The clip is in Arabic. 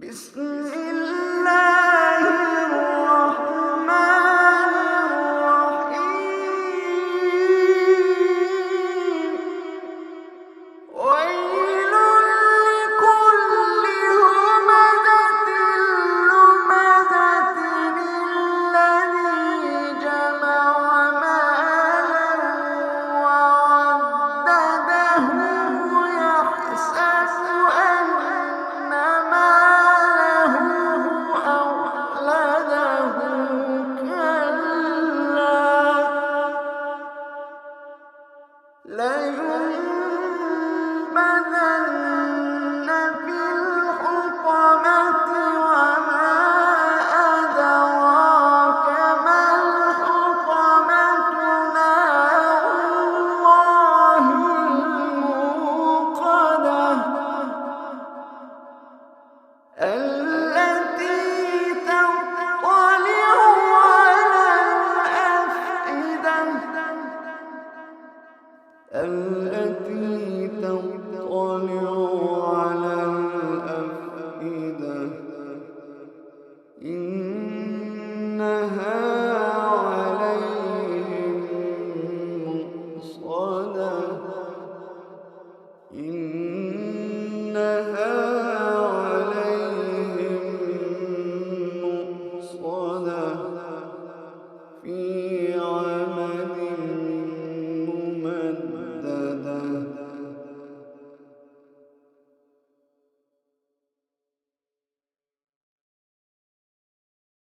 بسم الله الرحمن الرحيم ويل لكل همزة لمزة الذي جمع مالا وعدده يحسب أن ماله أخلده كلا لينبذن في الحطمة وما أدراك ما الحطمة نار الله الموقدة التي تطلع على الأفئدة إنها عليهم مؤصدة إنها عليهم مؤصدة في عمد